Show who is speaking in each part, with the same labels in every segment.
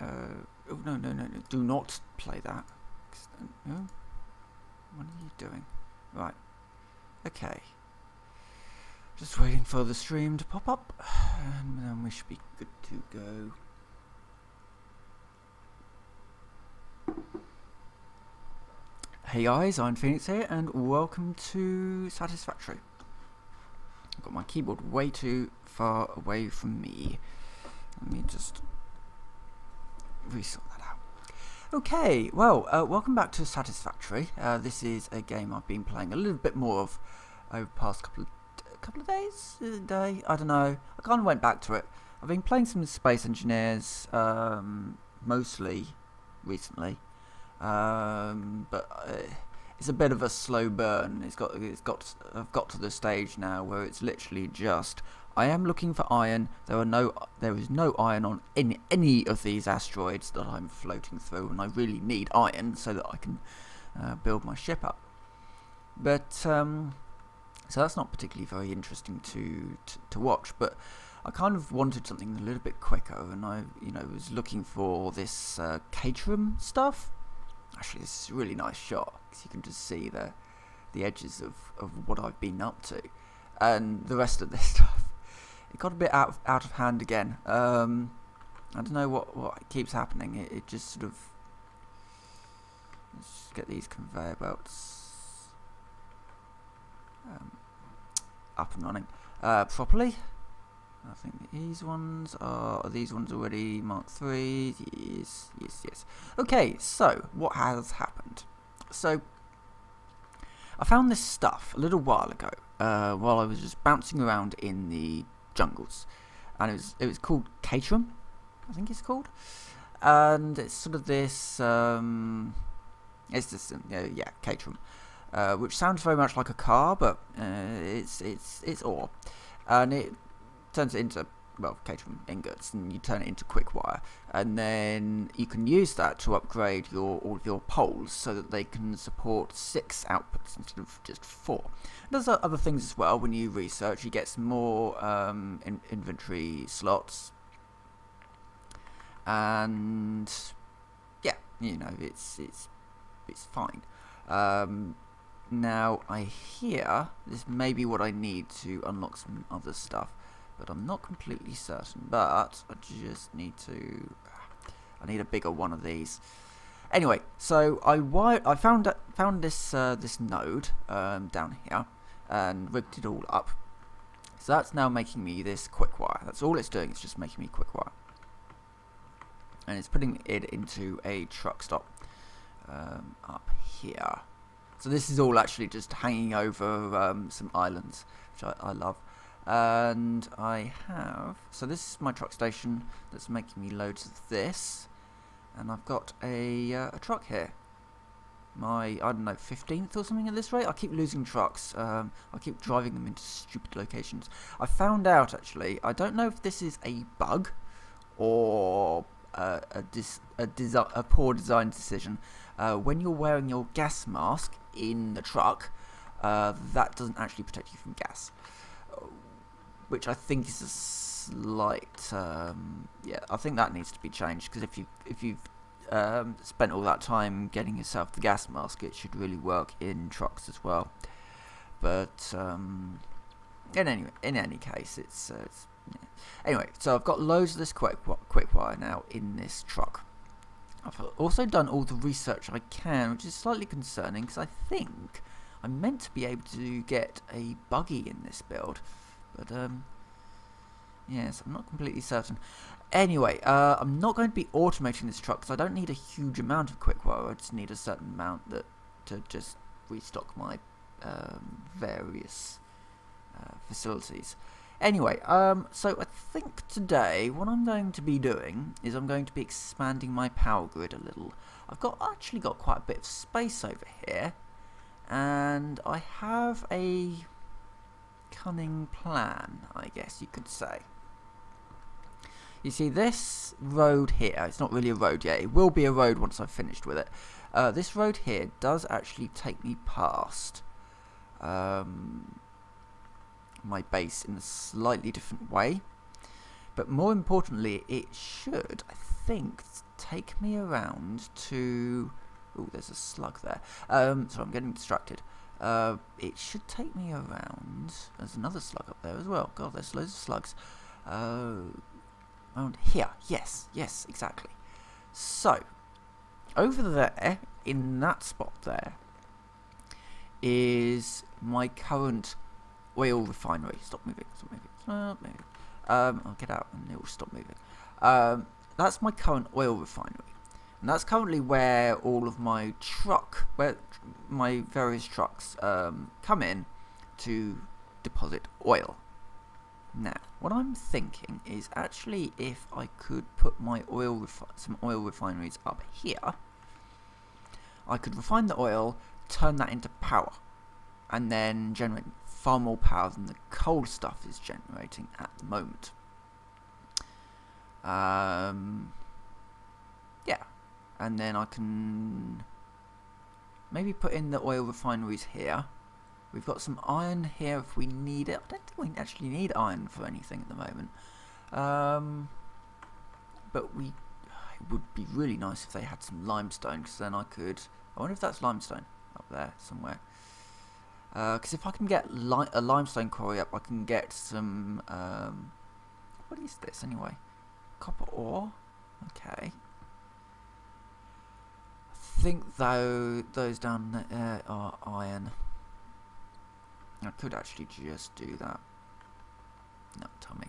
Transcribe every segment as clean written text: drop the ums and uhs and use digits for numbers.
Speaker 1: Oh, no, no, no, no. Do not play that. No? What are you doing? Right. Okay. Just waiting for the stream to pop up, and then we should be good to go. Hey guys, I'm Phoenix here, and welcome to Satisfactory. I've got my keyboard way too far away from me. Let me just resort that out. Okay, well, welcome back to Satisfactory. This is a game I've been playing a little bit more of over the past couple of days, a day, I don't know. I kind of went back to it. I've been playing some Space Engineers, mostly recently, but it's a bit of a slow burn. I've got to the stage now where it's literally just I am looking for iron. There is no iron on any of these asteroids that I'm floating through, and I really need iron so that I can build my ship up. But so that's not particularly very interesting to watch. But I kind of wanted something a little bit quicker, and I was looking for this Caterham stuff. Actually, this is a really nice shot because you can just see the edges of what I've been up to, and the rest of this stuff. It got a bit out of hand again. I don't know what keeps happening. It just sort of, let's just get these conveyor belts up and running properly. I think these ones are already Mark 3. Yes. Okay, so what has happened? So I found this stuff a little while ago while I was just bouncing around in the jungles, and it was called Caterham, I think it's called, and it's sort of this it's this Caterham, which sounds very much like a car, but it's ore, and it turns it into, well, Caterham ingots, and you turn it into quick wire, and then you can use that to upgrade all of your poles so that they can support 6 outputs instead of just 4. There's other things as well. When you research, you get some more inventory slots, and yeah, it's fine. Now I hear this may be what I need to unlock some other stuff, but I'm not completely certain. But I just need I need a bigger one of these. Anyway, so I found this this node down here and rigged it all up. So that's now making me this quick wire. That's all it's doing. It's just making me quick wire, and it's putting it into a truck stop up here. So this is all actually just hanging over some islands, which I love. And I have, so this is my truck station that's making me loads of this, and I've got a truck here, my, I don't know, 15th or something at this rate. I keep losing trucks. I keep driving them into stupid locations. I found out, actually, I don't know if this is a bug or a poor design decision. When you're wearing your gas mask in the truck, that doesn't actually protect you from gas, which I think is a slight, yeah, I think that needs to be changed, because if you've spent all that time getting yourself the gas mask, it should really work in trucks as well. But in any case, it's yeah. Anyway, so I've got loads of this quick wire now in this truck. I've also done all the research I can, which is slightly concerning, because I think I'm meant to be able to get a buggy in this build. But yes, I'm not completely certain. Anyway, I'm not going to be automating this truck because I don't need a huge amount of quick wire. I just need a certain amount to just restock my various facilities. Anyway, so I think today what I'm going to be doing is I'm going to be expanding my power grid a little. I've actually got quite a bit of space over here, and I have a cunning plan, I guess you could say. You see this road here, it's not really a road yet, it will be a road once I've finished with it. This road here does actually take me past my base in a slightly different way, but more importantly, it should, I think take me around to... Oh, there's a slug there. So I'm getting distracted. It should take me around... There's another slug up there as well. God, there's loads of slugs. Around here. Yes, exactly. So, over there, in that spot there, is my current oil refinery. Stop moving. I'll get out and it will stop moving. That's my current oil refinery. And that's currently where all of my my various trucks come in to deposit oil. Now, what I'm thinking is actually if I could put my some oil refineries up here, I could refine the oil, turn that into power, and then generate far more power than the coal stuff is generating at the moment. Yeah, and then I can maybe put in the oil refineries here. We've got some iron here if we need it. I don't think we actually need iron for anything at the moment. But it would be really nice if they had some limestone, because then I could... I wonder if that's limestone up there somewhere. Because if I can get a limestone quarry up, I can get some... what is this anyway? Copper ore? Okay. I think those down there are iron. I could actually just do that. No, tell me.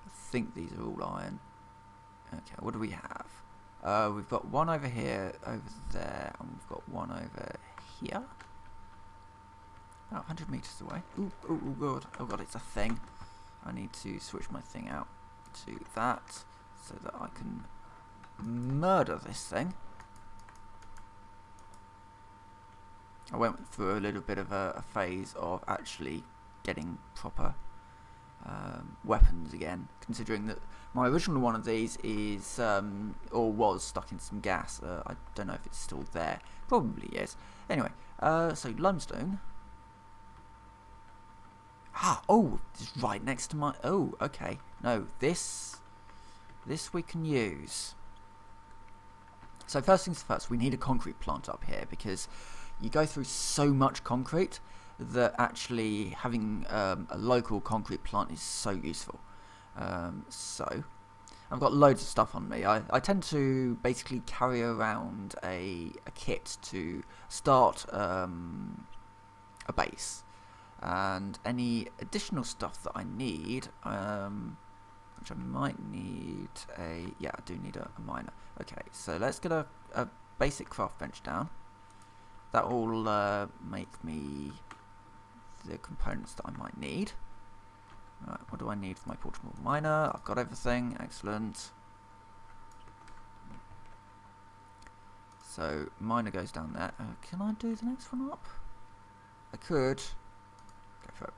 Speaker 1: I think these are all iron. Okay, what do we have? We've got one over here, over there, and we've got one over here. About 100 meters away. Ooh, god. Oh god, it's a thing. I need to switch my thing out to that so that I can murder this thing. I went through a little bit of a phase of actually getting proper weapons again, considering that my original one of these is, or was, stuck in some gas. I don't know if it's still there. Probably is. Anyway, so limestone. Oh, it's right next to my... Oh, okay. No, this we can use. So first things first, we need a concrete plant up here, because you go through so much concrete that actually having a local concrete plant is so useful. So I've got loads of stuff on me. I tend to basically carry around a kit to start a base, and any additional stuff that I need, which I might need yeah, I do need a miner. Okay, so let's get a basic craft bench down. That will make me the components that I might need. Right, what do I need for my portable miner? I've got everything. Excellent. So miner goes down there. Can I do the next one up? I could. Go for it.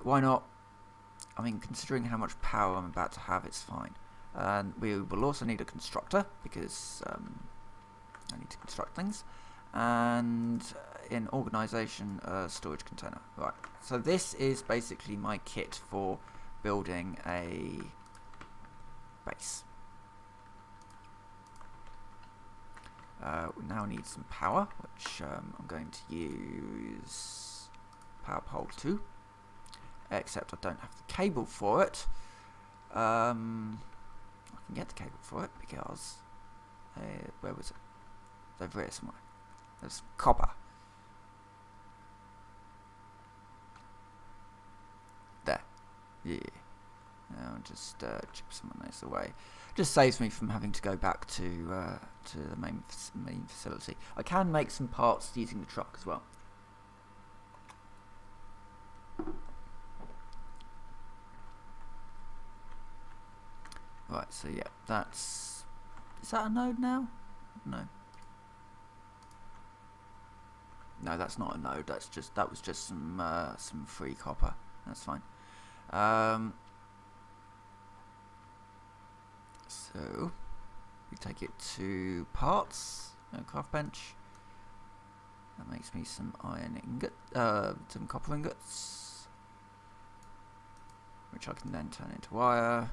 Speaker 1: Why not? I mean, considering how much power I'm about to have, it's fine. And we will also need a constructor, because I need to construct things. And in organisation, storage container. Right, so this is basically my kit for building a base. We now need some power, which I'm going to use power pole 2, except I don't have the cable for it. I can get the cable for it because where was it? It's over here somewhere. There's copper. There. Yeah. I'll just chip some of this away. Just saves me from having to go back to the main facility. I can make some parts using the truck as well. Right, so yeah, that's... Is that a node now? No. No, that's not a node. That's just that was just some free copper. That's fine. So we take it to parts. Craft bench. That makes me some iron ingot, some copper ingots, which I can then turn into wire.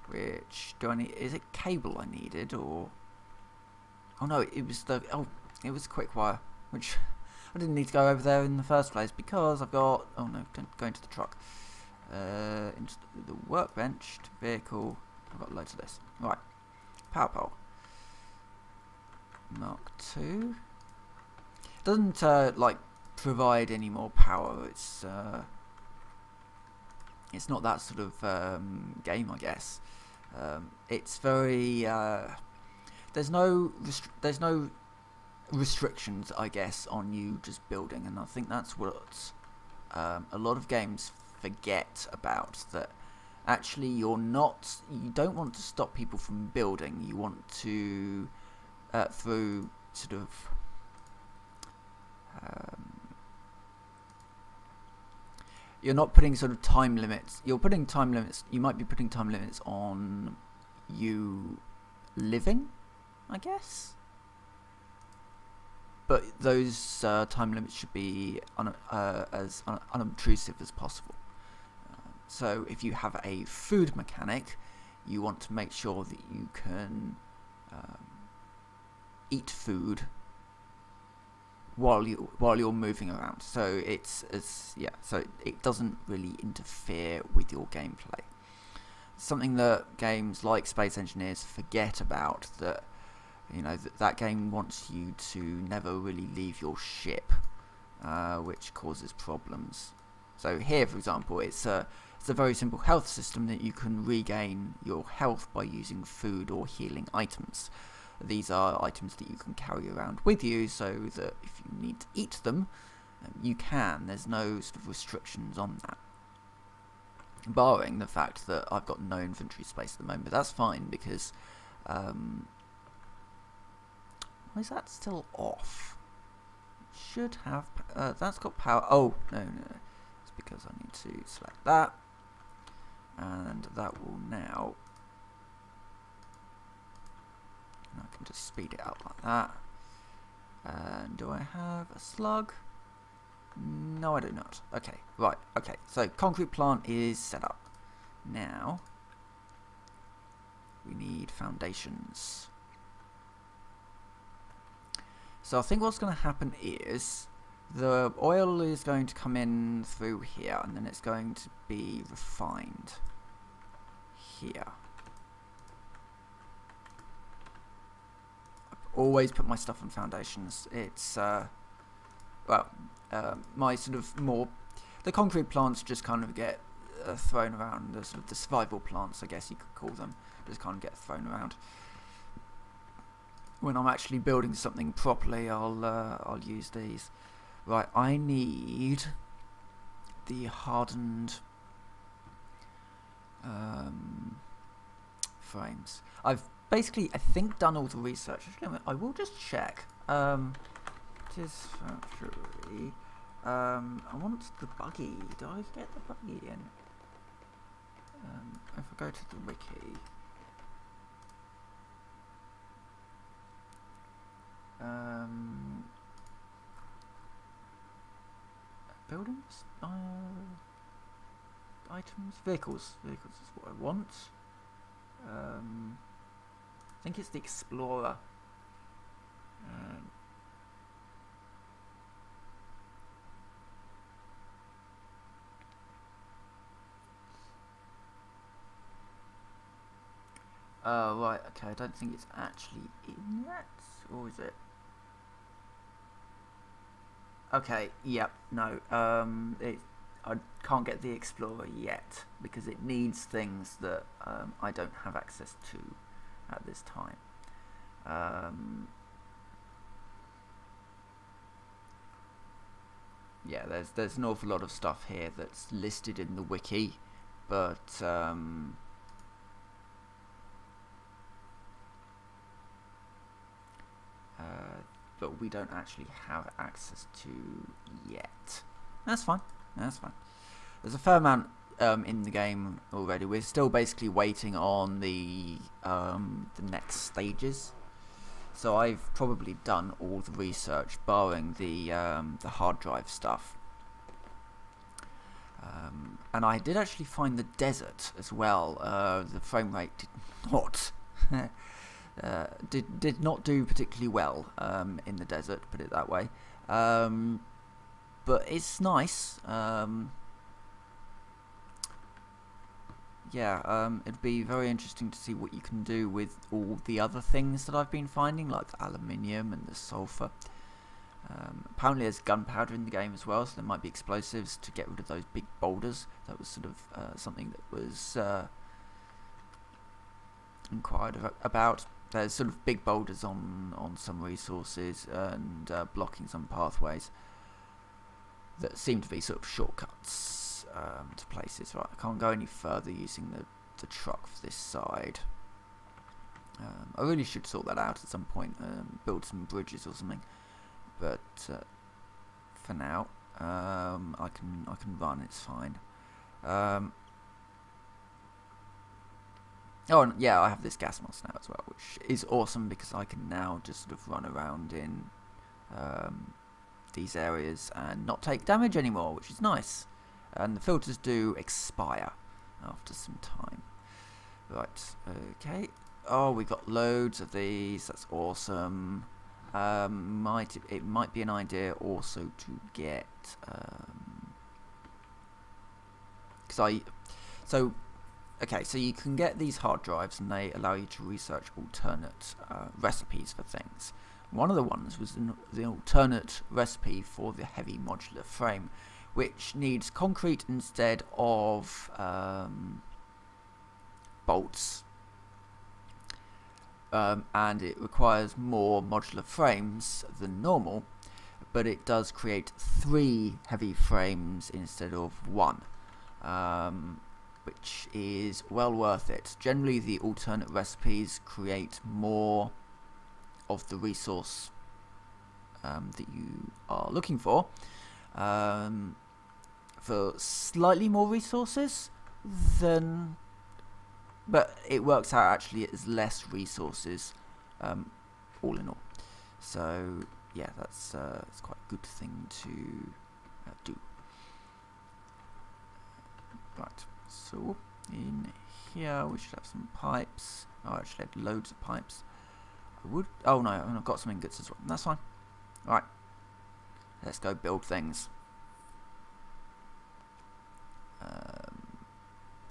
Speaker 1: which do I need? Is it cable I needed, or oh no, it was it was quick wire, which I didn't need to go over there in the first place because I've got oh no, don't go into the truck, into the workbench, to vehicle. I've got loads of this. Right, power pole. Mark 2. Doesn't like provide any more power. It's not that sort of game, I guess. It's very there's no restrictions, I guess, on you just building, and I think that's what a lot of games forget about, that actually you don't want to stop people from building. You want to through sort of you're not putting sort of time limits. You're putting time limits. You might be putting time limits on you living, I guess. But those time limits should be as unobtrusive as possible. So if you have a food mechanic, you want to make sure that you can eat food while you're moving around. So so it doesn't really interfere with your gameplay. Something that games like Space Engineers forget about, that that game wants you to never really leave your ship, which causes problems. So here, for example, it's a very simple health system that you can regain your health by using food or healing items. These are items that you can carry around with you, so that if you need to eat them, you can. There's no sort of restrictions on that. Barring the fact that I've got no inventory space at the moment, but that's fine because why is that still off? Should have that's got power. Oh no, it's because I need to select that, and that will now. I can just speed it up like that. And do I have a slug? No, I do not. Okay, right, okay. So concrete plant is set up. Now we need foundations. So I think what's going to happen is the oil is going to come in through here, and then it's going to be refined here. Always put my stuff on foundations. It's my sort of more, the concrete plants just kind of get thrown around. The sort of the survival plants, I guess you could call them, just kind of get thrown around. When I'm actually building something properly, I'll use these. Right, I need the hardened frames. I've basically, I think, done all the research. Actually, I will just check. Satisfactory. I want the buggy. Do I get the buggy in? If I go to the wiki. Buildings? Items? Vehicles. Vehicles is what I want. I think it's the Explorer. Right, okay, I don't think it's actually in yet, or is it? Okay, yep, no, I can't get the Explorer yet, because it needs things that I don't have access to at this time. Yeah, there's an awful lot of stuff here that's listed in the wiki, but we don't actually have access to yet. That's fine. That's fine. There's a fair amount in the game already. We're still basically waiting on the next stages. So I've probably done all the research, barring the hard drive stuff. And I did actually find the desert as well. The frame rate did not did not do particularly well in the desert, put it that way. But it's nice. Yeah, it'd be very interesting to see what you can do with all the other things that I've been finding, like the aluminium and the sulfur. Apparently there's gunpowder in the game as well, so there might be explosives to get rid of those big boulders. That was sort of something that was inquired about. There's sort of big boulders on some resources and blocking some pathways that seem to be sort of shortcuts to places. Right, I can't go any further using the truck for this side. I really should sort that out at some point, build some bridges or something. But for now, I can run. It's fine. Oh, and yeah, I have this gas mask now as well, which is awesome because I can now just sort of run around in these areas and not take damage anymore, which is nice. And the filters do expire after some time. Right, okay. Oh, we got loads of these. That's awesome. It might be an idea also to get so you can get these hard drives and they allow you to research alternate recipes for things. One of the ones was the alternate recipe for the heavy modular frame, which needs concrete instead of bolts. And it requires more modular frames than normal, but it does create 3 heavy frames instead of 1, which is well worth it. Generally the alternate recipes create more of the resource that you are looking for slightly more resources than, but it works out actually as less resources all in all. So yeah, it's quite a good thing to do. Right, so in here we should have some pipes. Oh, I actually had loads of pipes. Oh no, I've got some ingots as well. That's fine. Right, let's go build things.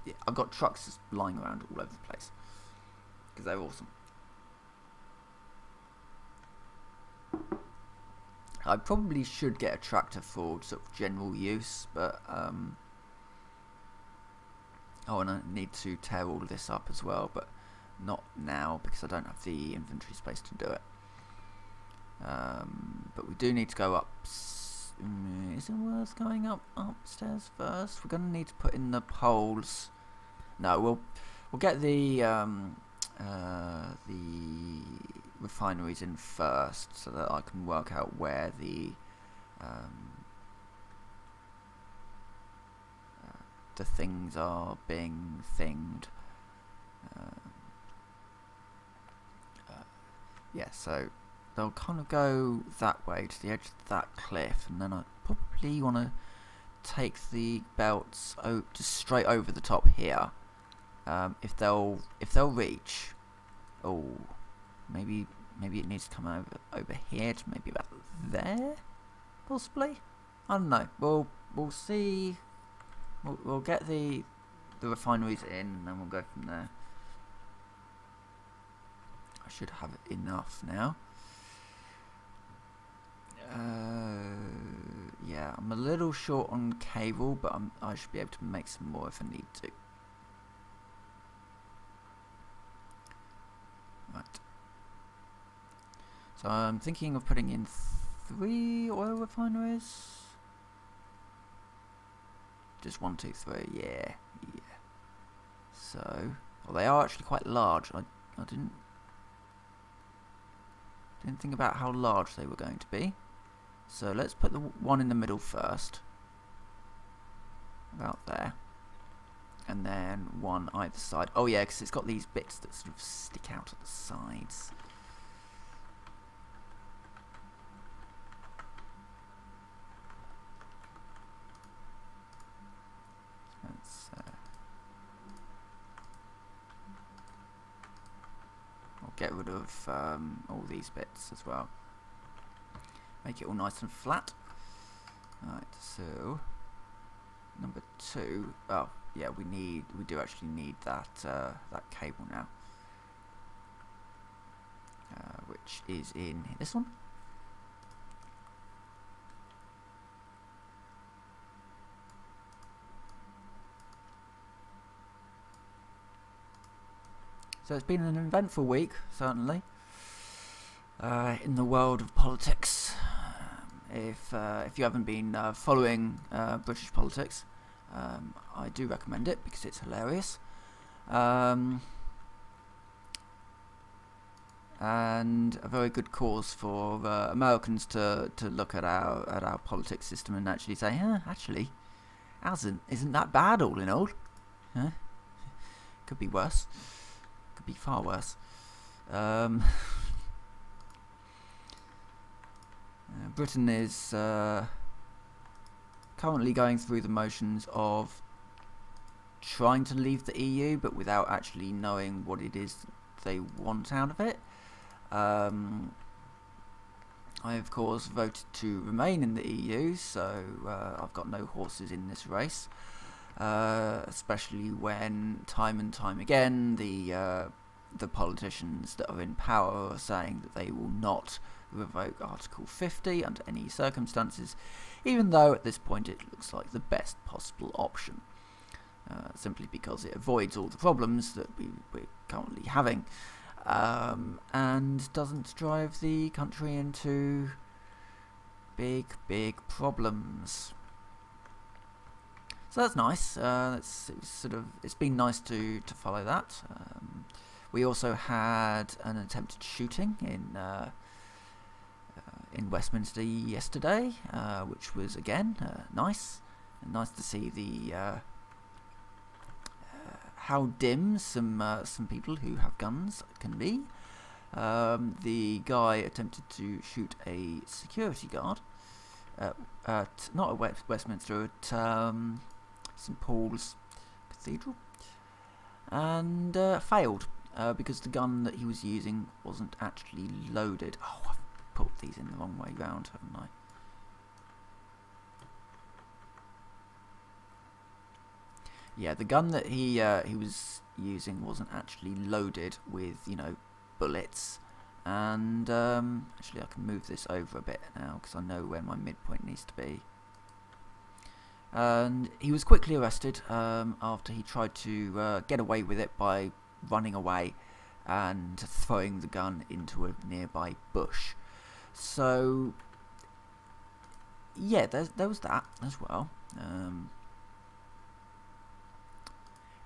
Speaker 1: Yeah, I've got trucks just lying around all over the place because they're awesome. I probably should get a tractor for sort of general use, but oh, and I need to tear all of this up as well, but not now because I don't have the inventory space to do it. But we do need to go up. Is it worth going up upstairs first? We're going to need to put in the poles. No, we'll get the refineries in first, so that I can work out where the things are being thinged. Yeah, so they'll kind of go that way to the edge of that cliff, and then I probably want to take the belts just straight over the top here. If they'll reach, oh, maybe it needs to come over here to maybe about there, possibly. I don't know. We'll see. We'll get the refineries in, and then we'll go from there. I should have enough now. Yeah, I'm a little short on cable, but I should be able to make some more if I need to. Right. So I'm thinking of putting in 3 oil refineries. Just 1, 2, 3. Yeah. So, well, they are actually quite large. I didn't think about how large they were going to be. So let's put the one in the middle first, about there, and then one either side. Oh yeah, because it's got these bits that sort of stick out at the sides. get rid of all these bits as well. Make it all nice and flat. Right, so number 2. Oh, yeah, we do actually need that that cable now, which is in this one. So it's been an eventful week, certainly, in the world of politics. If you haven't been following British politics, I do recommend it because it's hilarious, and a very good cause for Americans to look at our politics system and actually say, actually, ours isn't that bad all in all. Could be worse. Could be far worse. Britain is currently going through the motions of trying to leave the EU, but without actually knowing what it is they want out of it. I, of course, voted to remain in the EU, so I've got no horses in this race. Especially when time and time again the politicians that are in power are saying that they will not revoke Article 50 under any circumstances, even though at this point it looks like the best possible option, simply because it avoids all the problems that we're currently having, and doesn't drive the country into big problems. So that's nice. It's been nice to follow that. We also had an attempted shooting in Westminster yesterday, which was again nice. Nice to see the how dim some people who have guns can be. The guy attempted to shoot a security guard at not at Westminster, at St Paul's Cathedral, and failed because the gun that he was using wasn't actually loaded. Oh, I've put these in the wrong way round, haven't I? Yeah, the gun that he was using wasn't actually loaded with, bullets. And actually I can move this over a bit now because I know where my midpoint needs to be. And he was quickly arrested after he tried to get away with it by running away and throwing the gun into a nearby bush. So yeah, there was that as well.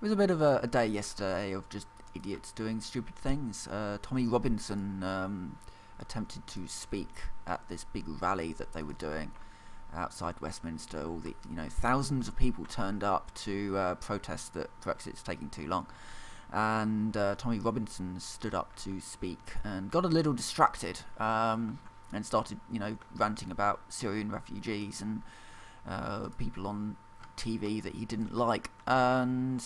Speaker 1: It was a bit of a day yesterday of just idiots doing stupid things. Tommy Robinson attempted to speak at this big rally that they were doing outside Westminster. All the thousands of people turned up to protest that Brexit's taking too long, and Tommy Robinson stood up to speak and got a little distracted and started ranting about Syrian refugees and people on TV that he didn't like. And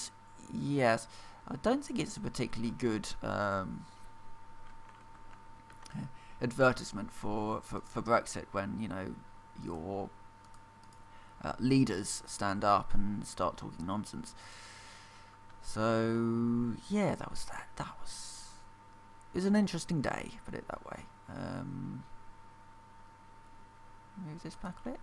Speaker 1: yes, I don't think it's a particularly good advertisement for Brexit when your leaders stand up and start talking nonsense. So yeah, that was that. It was an interesting day, put it that way. Move this back a bit.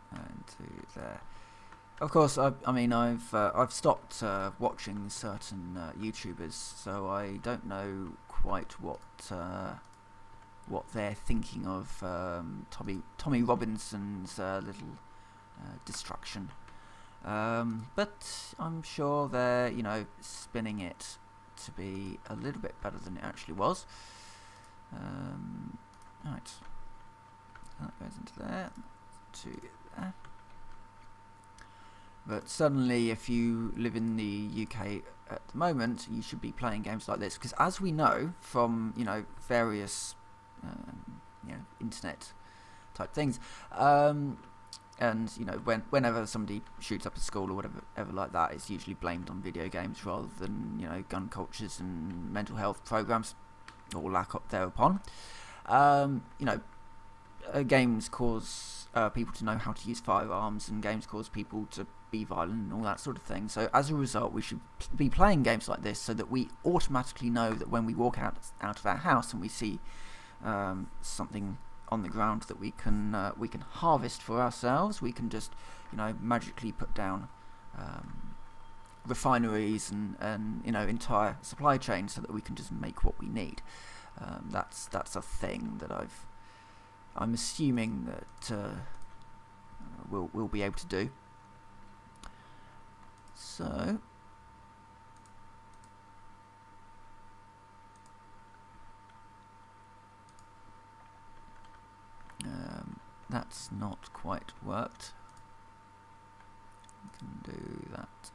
Speaker 1: And to there. Of course, I mean, I've stopped watching certain YouTubers, so I don't know quite what they're thinking of Tommy Robinson's little distraction. But I'm sure they're spinning it to be a little bit better than it actually was. Right, that goes into there, to there. But suddenly, if you live in the UK at the moment, you should be playing games like this, because as we know from various internet type things, and you know, whenever somebody shoots up a school or whatever like that, it's usually blamed on video games rather than, you know, gun cultures and mental health programs or lack of thereupon. You know, games cause people to know how to use firearms, and games cause people to be violent and all that sort of thing. So as a result, we should be playing games like this so that we automatically know that when we walk out of our house and we see something on the ground that we can harvest for ourselves, we can just, you know, magically put down refineries and you know, entire supply chains so that we can just make what we need. That's a thing that I'm assuming that we'll be able to do. So that's not quite worked. We can do that.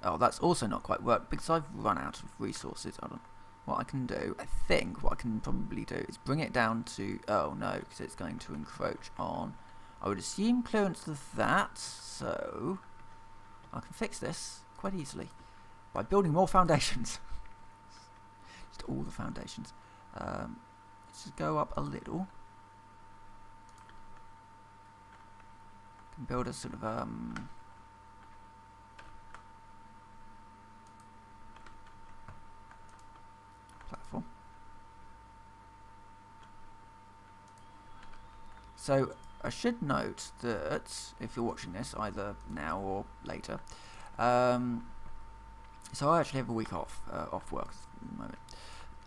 Speaker 1: Oh, that's also not quite worked because I've run out of resources. I don't. What I can do, I think, what I can probably do is bring it down to. Oh no, because it's going to encroach on. I would assume clearance of that, so I can fix this quite easily by building more foundations. Just all the foundations. Let's just go up a little. Can build a sort of platform. So I should note that if you're watching this either now or later, so I actually have a week off work at the moment,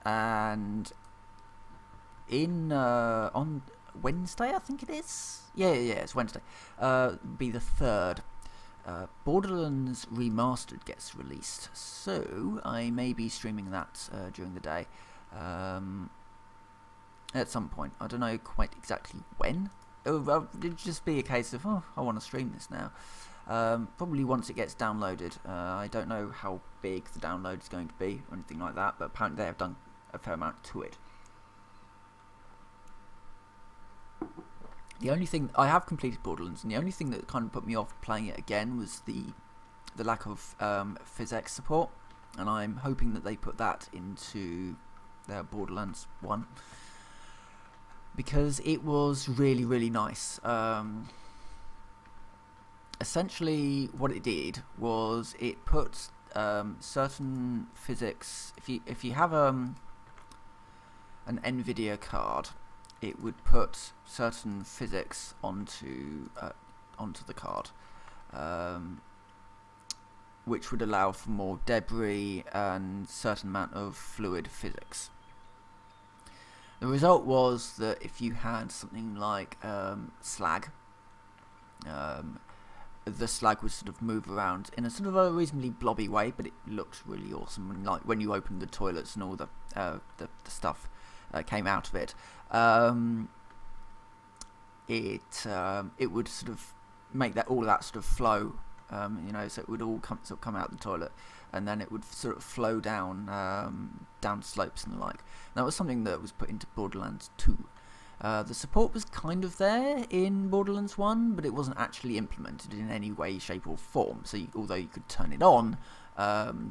Speaker 1: and on Wednesday, I think it is. Yeah, it's Wednesday. Be the 3rd. Borderlands Remastered gets released, so I may be streaming that during the day at some point. I don't know quite exactly when. It'll just be a case of, oh, I want to stream this now. Probably once it gets downloaded. I don't know how big the download is going to be or anything like that, but apparently they have done a fair amount to it. The only thing I have completed Borderlands, and the only thing that kind of put me off playing it again was the lack of physics support, and I'm hoping that they put that into their Borderlands 1 because it was really, really nice. Essentially, what it did was it put certain physics. If you have an NVIDIA card, it would put certain physics onto the card, which would allow for more debris and certain amount of fluid physics. The result was that if you had something like slag, the slag would sort of move around in a sort of a reasonably blobby way, but it looked really awesome. And like when you opened the toilets and all the stuff came out of it, it would sort of make all of that sort of flow, you know, so it would all come out the toilet, and then it would sort of flow down down slopes and the like. And that was something that was put into Borderlands 2. The support was kind of there in Borderlands 1, but it wasn't actually implemented in any way, shape or form. So although you could turn it on,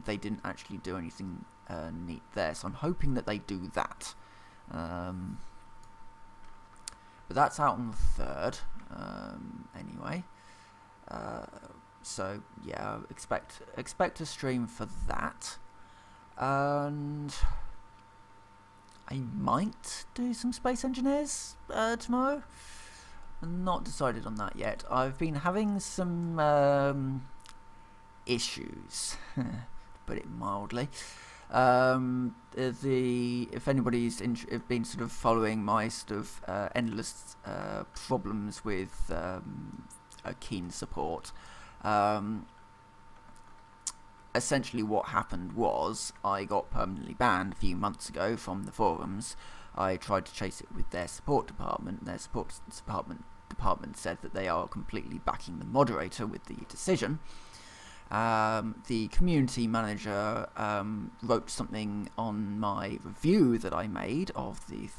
Speaker 1: they didn't actually do anything neat there. So I'm hoping that they do that. But that's out on the 3rd, anyway. So yeah, expect a stream for that, and I might do some Space Engineers tomorrow. I'm not decided on that yet. I've been having some issues, to put it mildly. If anybody's been sort of following my sort of endless problems with a keen support, essentially what happened was I got permanently banned a few months ago from the forums. I tried to chase it with their support department. Their support department said that they are completely backing the moderator with the decision. The community manager wrote something on my review that I made of the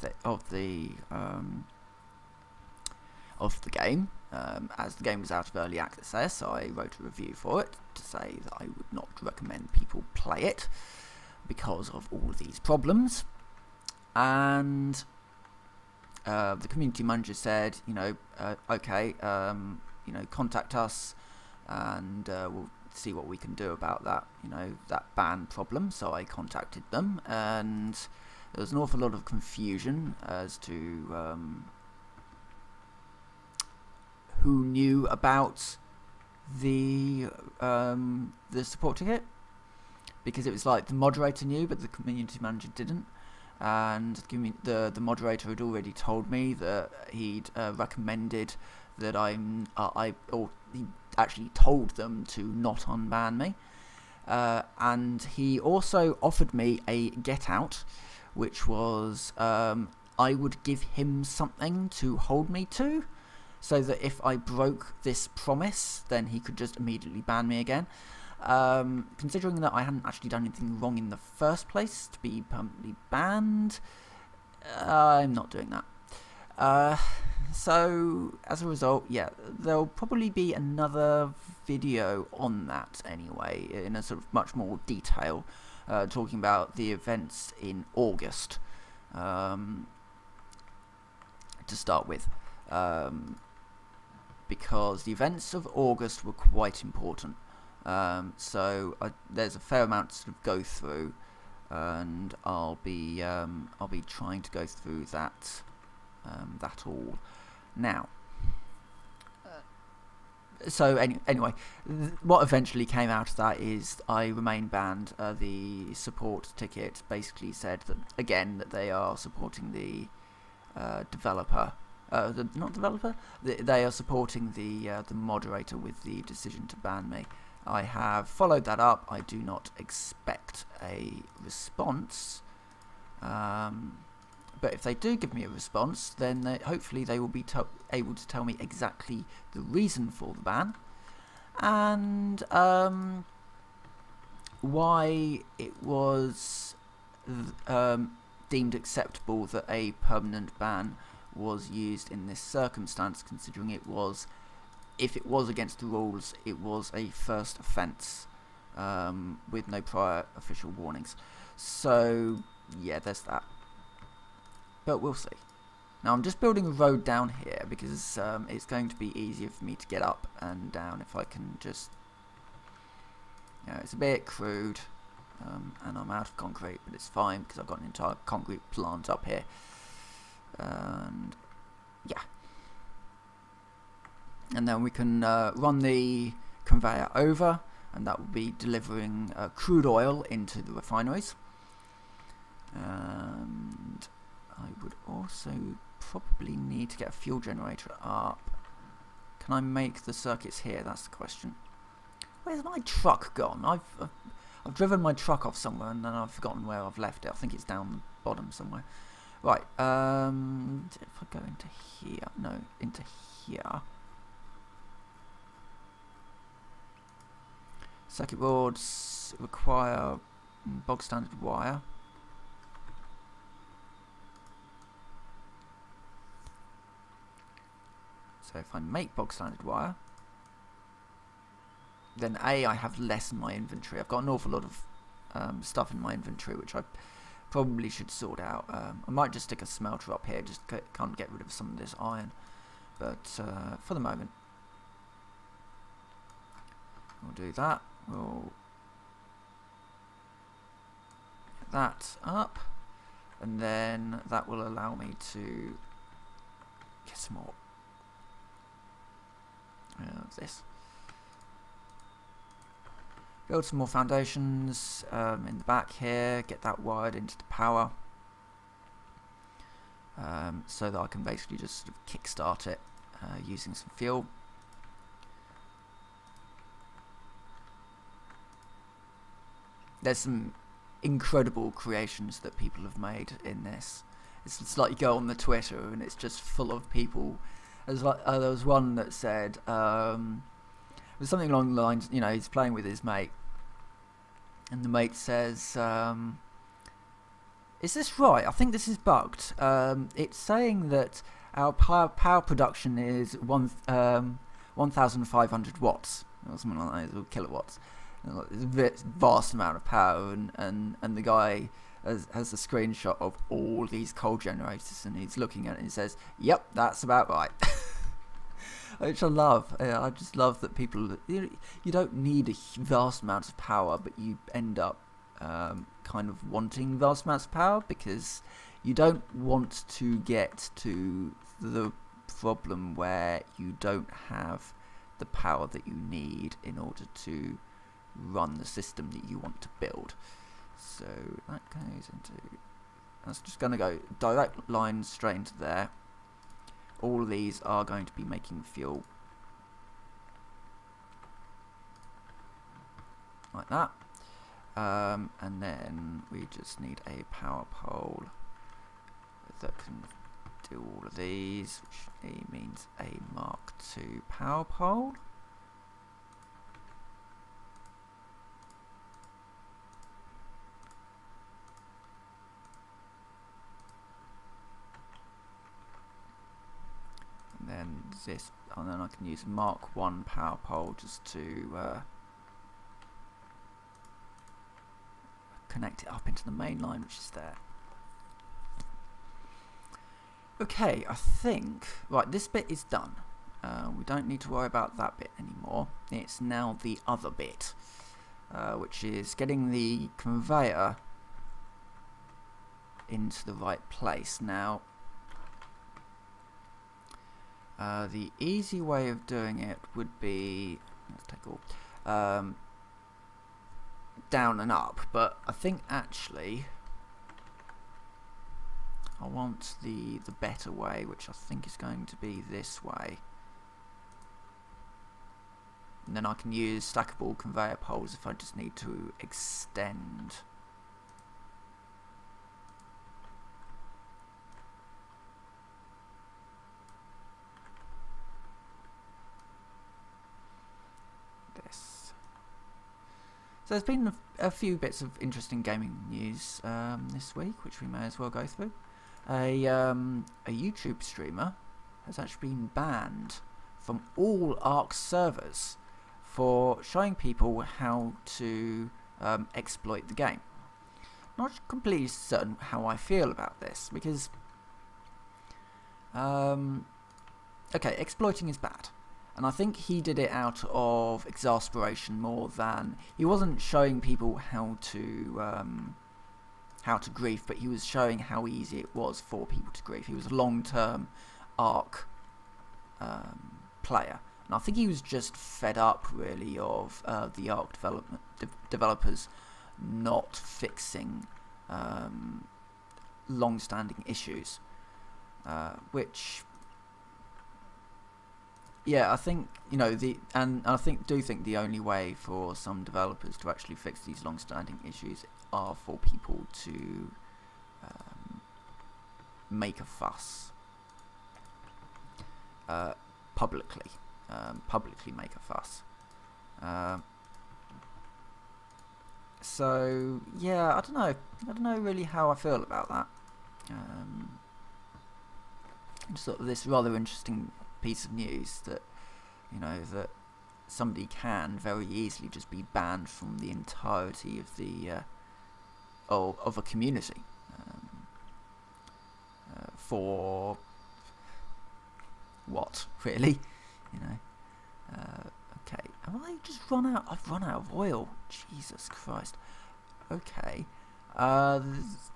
Speaker 1: of the game. As the game was out of early access, I wrote a review for it to say that I would not recommend people play it because of all these problems. And the community manager said, okay, contact us and we'll see what we can do about that, that ban problem. So I contacted them, and there was an awful lot of confusion as to who knew about the support ticket, because it was like the moderator knew but the community manager didn't, and the moderator had already told me that he'd recommended that or he actually told them to not unban me, and he also offered me a get out, which was I would give him something to hold me to, so that if I broke this promise, then he could just immediately ban me again. Considering that I hadn't actually done anything wrong in the first place to be permanently banned, I'm not doing that. So, as a result, yeah, there'll probably be another video on that anyway, in a sort of much more detail, talking about the events in August, to start with. Because the events of August were quite important, so there's a fair amount to sort of go through, and I'll be trying to go through that all now. So anyway, what eventually came out of that is I remain banned. The support ticket basically said that again that they are supporting the developer. They are supporting the moderator with the decision to ban me. I have followed that up. I do not expect a response, but if they do give me a response, then hopefully they will be able to tell me exactly the reason for the ban, and why it was deemed acceptable that a permanent ban was used in this circumstance, considering if it was against the rules, it was a first offence with no prior official warnings. So yeah, there's that, but we'll see. Now I'm just building a road down here because it's going to be easier for me to get up and down if I can just, it's a bit crude, and I'm out of concrete, but it's fine because I've got an entire concrete plant up here. And yeah, and then we can run the conveyor over, and that will be delivering crude oil into the refineries. And I would also probably need to get a fuel generator up. Can I make the circuits here? That's the question. Where's my truck gone? I've driven my truck off somewhere and then I've forgotten where I've left it. I think it's down the bottom somewhere. Right, if I go into here, no, into here. Circuit boards require bog standard wire. So if I make bog standard wire, then I have less in my inventory. I've got an awful lot of stuff in my inventory which I probably should sort out. I might just stick a smelter up here, just can't get rid of some of this iron. But for the moment, we'll do that. We'll get that up, and then that will allow me to get some more of this. Build some more foundations in the back here, get that wired into the power, so that I can basically just sort of kickstart it using some fuel. There's some incredible creations that people have made in this. It's like you go on the Twitter and it's just full of people. There's like there was one that said it was something along the lines, he's playing with his mate, and the mate says, "Is this right? I think this is bugged. It's saying that our power production is 1,500 watts or something like that, or kilowatts. It's a vast amount of power, and the guy has a screenshot of all these coal generators, and he's looking at it and he says, "Yep, that's about right." Which I love. I just love that people, you don't need a vast amount of power, but you end up kind of wanting vast amounts of power because you don't want to get to the problem where you don't have the power that you need in order to run the system that you want to build. So that goes into, that's just going to go direct line straight into there. All of these are going to be making fuel like that, and then we just need a power pole that can do all of these, which means a Mark II power pole. And then this, and then I can use Mark I power pole just to connect it up into the main line, which is there. Okay, I think, right, this bit is done. We don't need to worry about that bit anymore. It's now the other bit, which is getting the conveyor into the right place. Now, the easy way of doing it would be, let's take all, down and up, but I think actually I want the better way, which I think is going to be this way. And then I can use stackable conveyor poles if I just need to extend. This. So there's been a few bits of interesting gaming news this week, which we may as well go through. A YouTube streamer has actually been banned from all Ark servers for showing people how to exploit the game. Not completely certain how I feel about this, because okay, exploiting is bad, and I think he did it out of exasperation more than, he wasn't showing people how to grief, but he was showing how easy it was for people to grief. He was a long-term Ark player, and I think he was just fed up really of the Ark developers not fixing long-standing issues, which, yeah, I think, you know, and I think the only way for some developers to actually fix these long-standing issues are for people to make a fuss publicly, make a fuss. So yeah, I don't know really how I feel about that. Just sort of this rather interesting piece of news that, you know, that somebody can very easily just be banned from the entirety of the of a community for what, really, you know. Okay, have I just run out? I've run out of oil. Jesus Christ. Okay,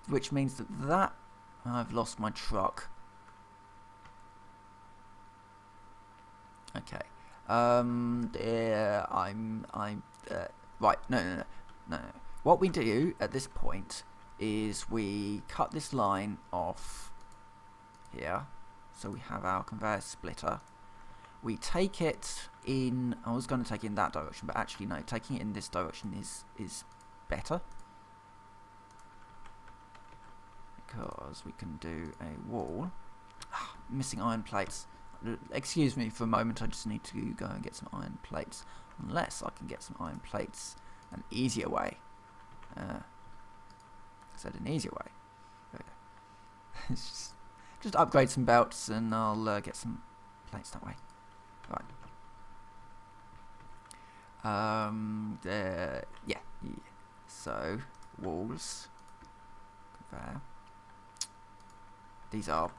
Speaker 1: which means that I've lost my truck. Okay. Yeah, right. No. What we do at this point is we cut this line off here, so we have our conveyor splitter. We take it in. I was going to take it in that direction, but actually no. Taking it in this direction is better, because we can do a wall. Missing iron plates. Excuse me for a moment, I just need to go and get some iron plates. Unless I can get some iron plates an easier way. I said an easier way. It's just upgrade some belts and I'll get some plates that way. Right. Yeah. So walls. There. These are.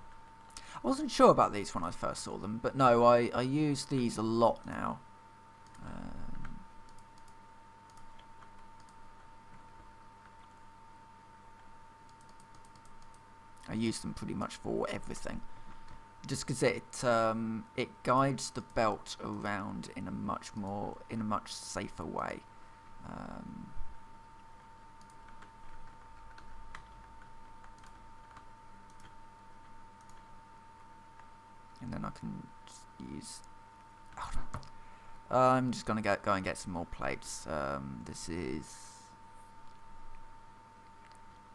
Speaker 1: I wasn't sure about these when I first saw them, but no, I use these a lot now. I use them pretty much for everything, just because it guides the belt around in a much safer way. And then I can just use. I'm just gonna go and get some more plates. This is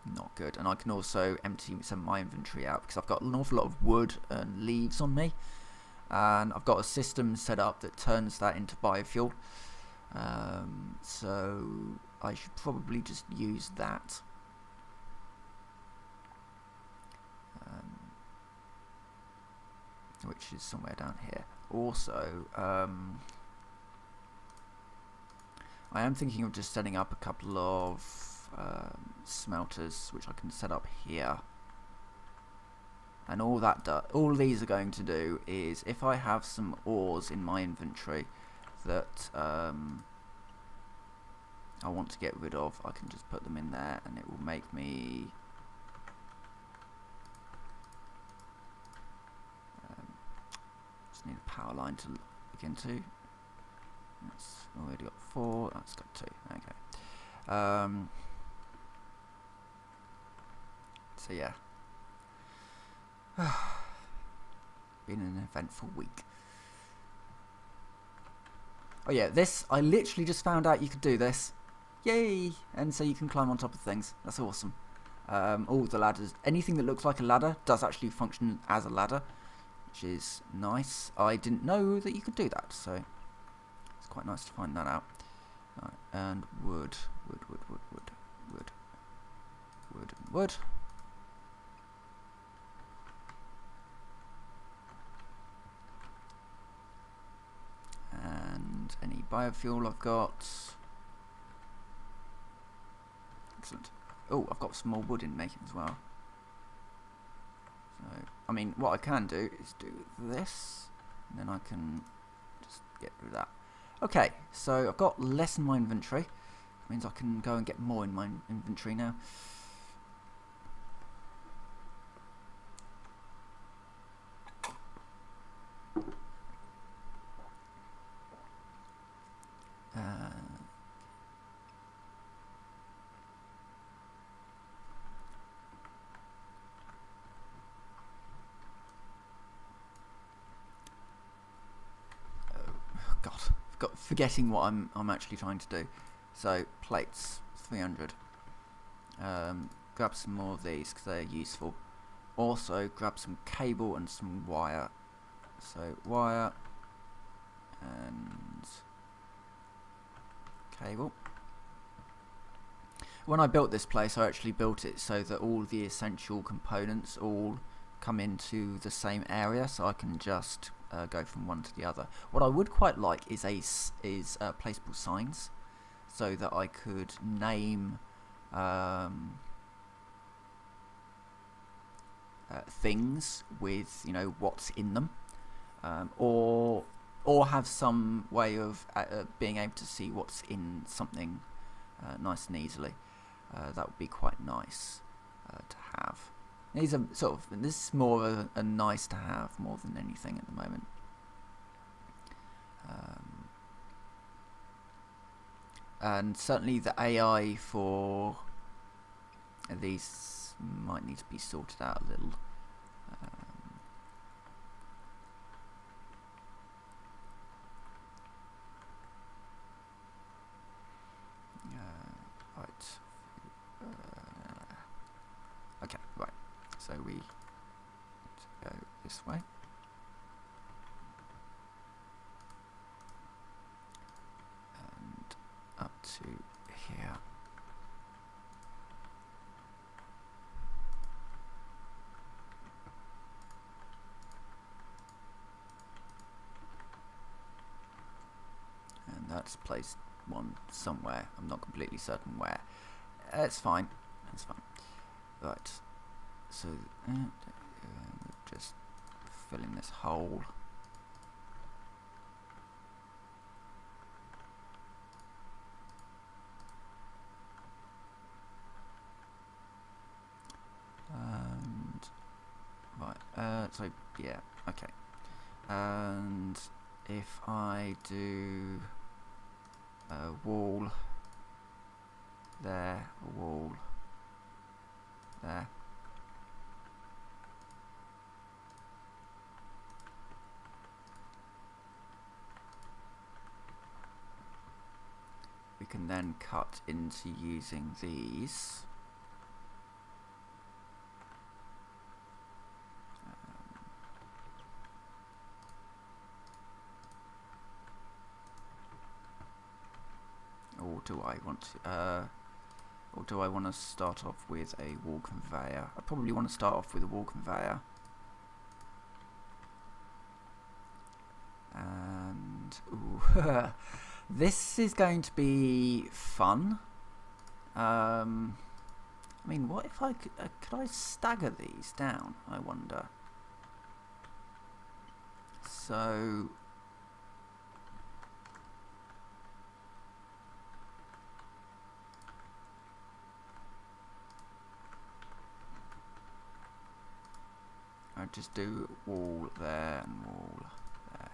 Speaker 1: not good, and I can also empty some of my inventory out because I've got an awful lot of wood and leaves on me, and I've got a system set up that turns that into biofuel. So I should probably just use that. Which is somewhere down here. Also, I am thinking of just setting up a couple of smelters, which I can set up here. And all these are going to do is, if I have some ores in my inventory that I want to get rid of, I can just put them in there, and it will make me. Need a power line to look into. That's already got 4. That's got 2. Okay. So yeah, been an eventful week. Oh yeah, this I literally just found out you could do this. Yay! And so you can climb on top of things. That's awesome. All the ladders, anything that looks like a ladder, does actually function as a ladder, which is nice. I didn't know that you could do that, so it's quite nice to find that out. Right, and wood. And any biofuel I've got. Excellent. Oh, I've got some more wood in making as well. So, I mean, what I can do is do this, and then I can just get rid of that. Okay, so I've got less in my inventory. That means I can go and get more in my inventory now. Forgetting what I'm actually trying to do. So plates, 300. Grab some more of these because they're useful. Also grab some cable and some wire. So wire and cable. When I built this place, I actually built it so that all the essential components all come into the same area, so I can just go from one to the other. What I would quite like is placeable signs, so that I could name things with, you know, what's in them, or have some way of being able to see what's in something nice and easily. That would be quite nice to have. These are this is more of a nice to have more than anything at the moment. And certainly the AI for these might need to be sorted out a little. Right. Okay, right. So we go this way. And up to here. That's placed one somewhere. I'm not completely certain where. It's fine. It's fine. Right. So just fill in this hole. And right. So yeah. Okay. And if I do a wall there, a wall there. We can then cut into using these. Or do I want to? Or do I want to start off with a wall conveyor? I probably want to start off with a wall conveyor. And ooh, this is going to be fun. I mean, what if I could I stagger these down? I wonder. So. I just do wall there and wall there.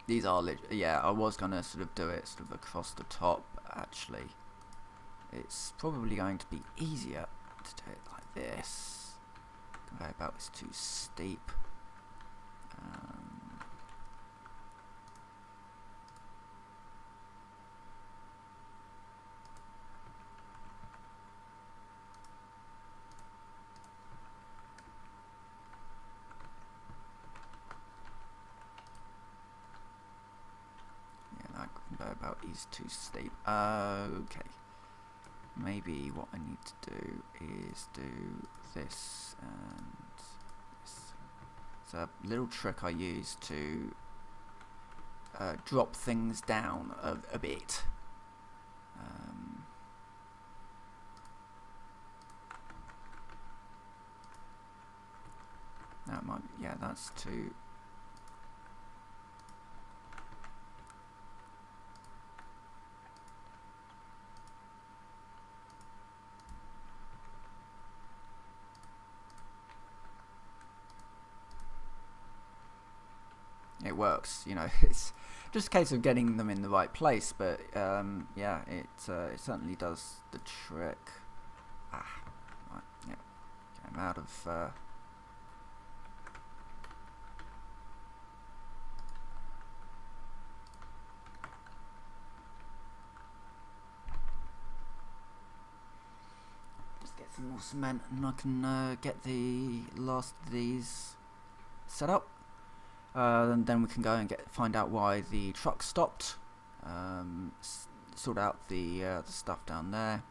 Speaker 1: These are yeah, I was gonna sort of do it sort of across the top. Actually, it's probably going to be easier to do it like this. Conveyor belt is too steep. About is too steep. Okay. Maybe what I need to do is do this and this. It's a little trick I use to drop things down a bit. That might, yeah, that's too. It works, you know. It's just a case of getting them in the right place, but yeah, it certainly does the trick. Right, yeah, I'm out of. Just get some more cement, and I can get the last of these set up. And then we can go and find out why the truck stopped. Sort out the stuff down there.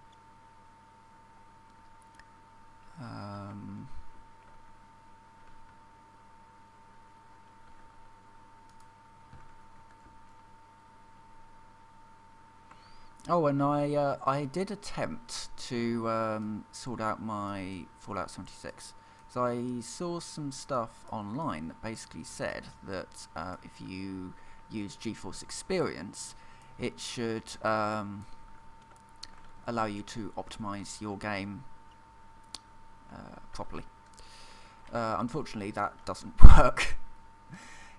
Speaker 1: Oh, and I did attempt to sort out my Fallout 76. So I saw some stuff online that basically said that if you use GeForce Experience, it should allow you to optimize your game properly. Unfortunately, that doesn't work.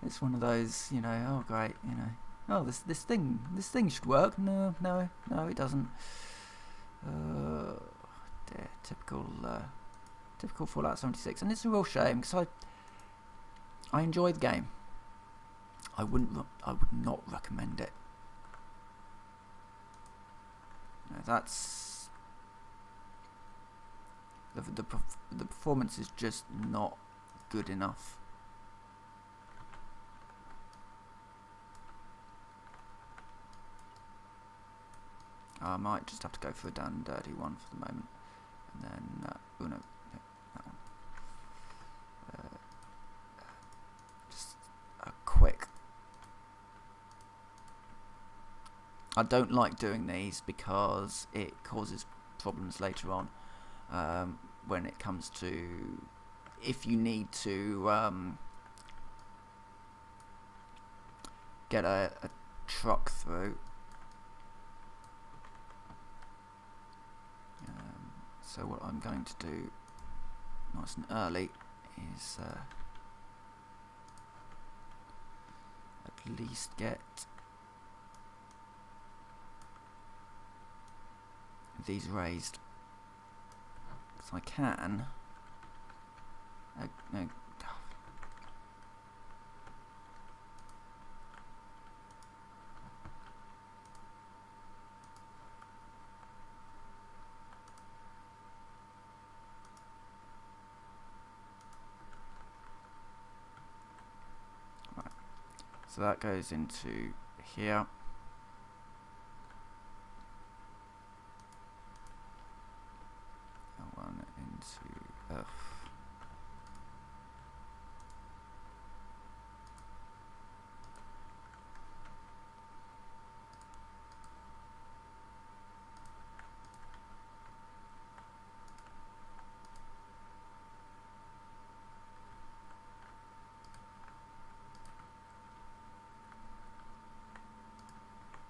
Speaker 1: It's one of those, you know, oh great, you know, oh this thing should work. No, it doesn't. Dear, typical Fallout 76, and it's a real shame because I enjoy the game. I would not recommend it. No, that's the performance is just not good enough. I might just have to go for a down and dirty one for the moment, and then oh no, that one. Just a quick I don't like doing these because it causes problems later on when it comes to if you need to get a truck through. So what I'm going to do nice and early is at least get these raised, because I can no. Right. So that goes into here. One into F.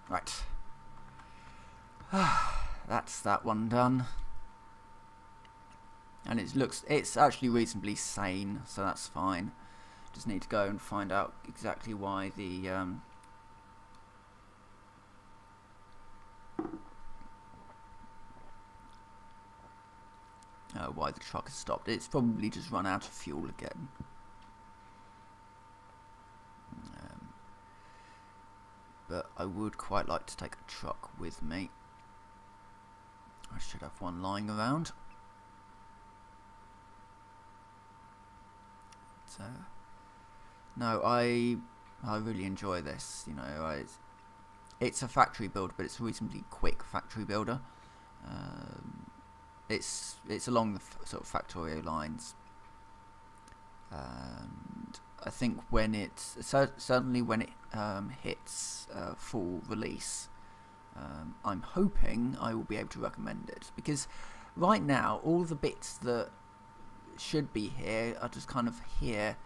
Speaker 1: Right. That's that one done. And it's actually reasonably sane, so that's fine. Just need to go and find out exactly why the truck has stopped. It's probably just run out of fuel again. But I would quite like to take a truck with me. I should have one lying around. So, no, I really enjoy this. You know, it's a factory build, but it's a reasonably quick factory builder. It's along the sort of Factorio lines, and I think when it's certainly when it hits full release, I'm hoping I will be able to recommend it, because right now all the bits that should be here are just kind of here.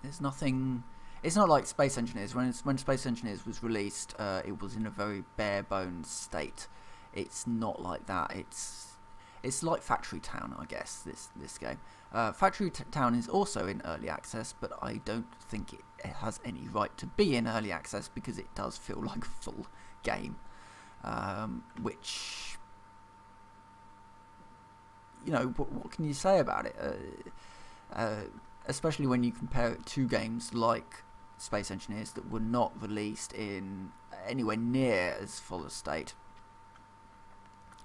Speaker 1: There's nothing. It's not like Space Engineers. When Space Engineers was released, it was in a very bare bones state. It's not like that. It's like Factory Town, I guess. This game. Factory Town is also in early access, but I don't think it has any right to be in early access, because it does feel like a full game, which, you know, what can you say about it? Especially when you compare it to games like Space Engineers that were not released in anywhere near as full a state.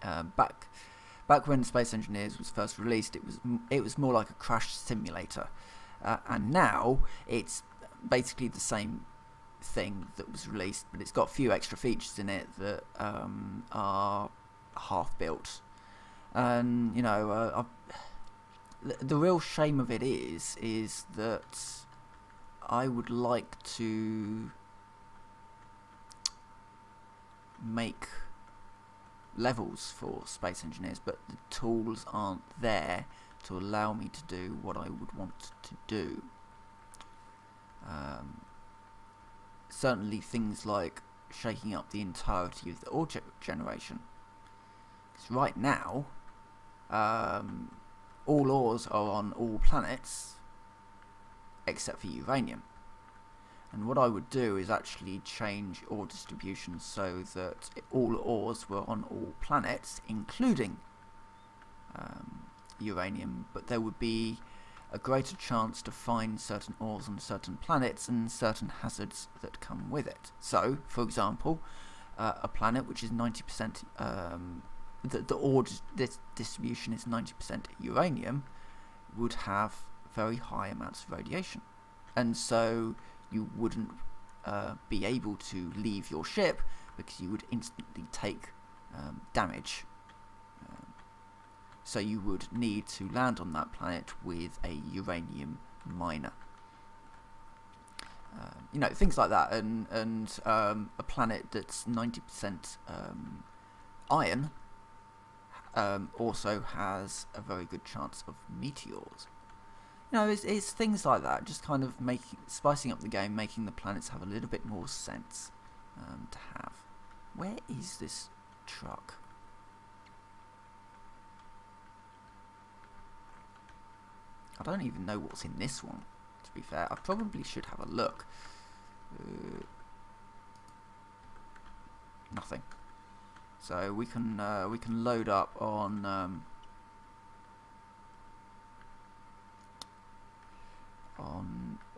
Speaker 1: Back when Space Engineers was first released, it was more like a crash simulator, and now it's basically the same thing that was released, but it's got a few extra features in it that are half built. And you know, the real shame of it is that I would like to make levels for Space Engineers, but the tools aren't there to allow me to do what I would want to do. Certainly things like shaking up the entirety of the ore generation. Because right now, all ores are on all planets except for uranium. And what I would do is actually change ore distribution so that all ores were on all planets, including uranium, but there would be a greater chance to find certain ores on certain planets and certain hazards that come with it. So, for example, a planet which is 90%, the ore distribution is 90% uranium, would have very high amounts of radiation. And so you wouldn't be able to leave your ship, because you would instantly take damage. So you would need to land on that planet with a uranium miner. You know, things like that, and a planet that's 90% iron also has a very good chance of meteors. You know, it's things like that, just kind of spicing up the game, making the planets have a little bit more sense to have. Where is this truck? I don't even know what's in this one, to be fair. I probably should have a look. Nothing. So we can load up on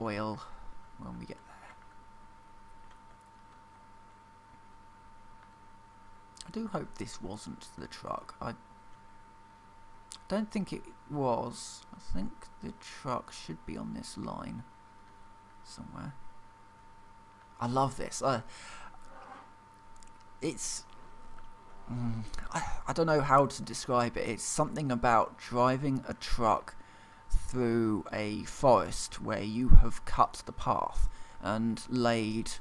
Speaker 1: oil when we get there. I do hope this wasn't the truck. I don't think it was. I think the truck should be on this line somewhere. I love this. It's I don't know how to describe it. It's something about driving a truck through a forest where you have cut the path and laid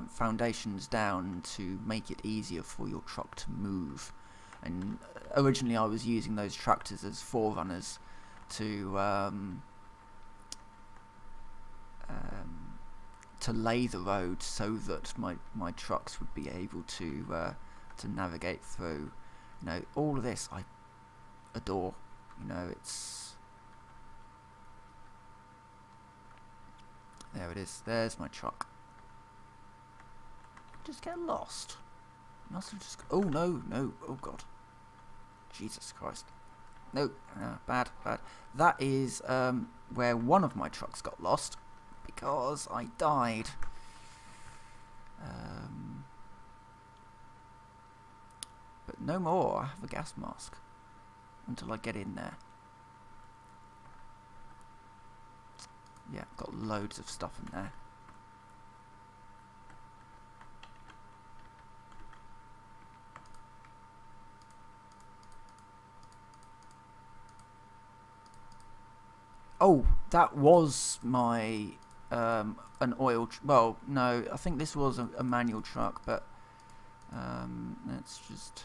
Speaker 1: foundations down to make it easier for your truck to move. And originally I was using those tractors as forerunners to lay the road so that my trucks would be able to navigate through. You know, all of this I adore. You know, it's there. It is. There's my truck. Just get lost. Must have just. Oh no, no! Oh god! Jesus Christ! No, bad. That is where one of my trucks got lost because I died. But no more. I have a gas mask until I get in there. Yeah, I've got loads of stuff in there. Oh, that was my an oil. Well, no, I think this was a manual truck, but let's just.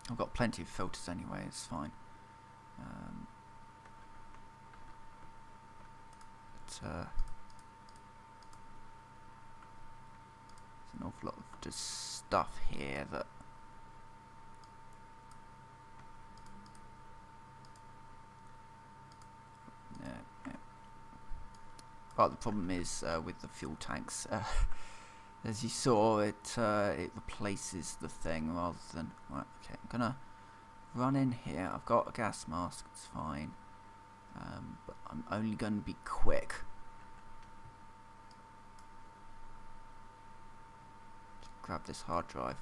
Speaker 1: I've got plenty of filters anyway. It's fine. There's an awful lot of just stuff here that But the problem is with the fuel tanks, as you saw, it replaces the thing rather than. Right, okay, I'm gonna run in here. I've got a gas mask. It's fine, but I'm only going to be quick. Grab this hard drive,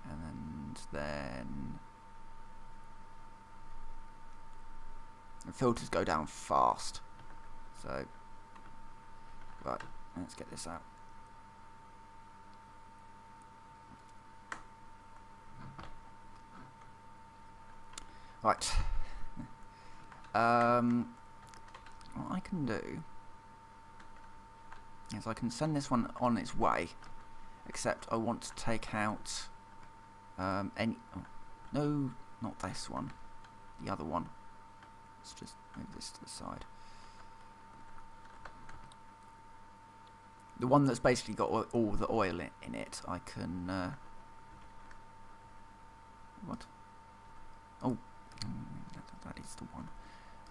Speaker 1: and then the filters go down fast. So, right, let's get this out. Right. What I can do is I can send this one on its way. Except I want to take out any. Oh, no, not this one. The other one. Let's just move this to the side. The one that's basically got all the oil in it. I can. What? Oh, that is the one.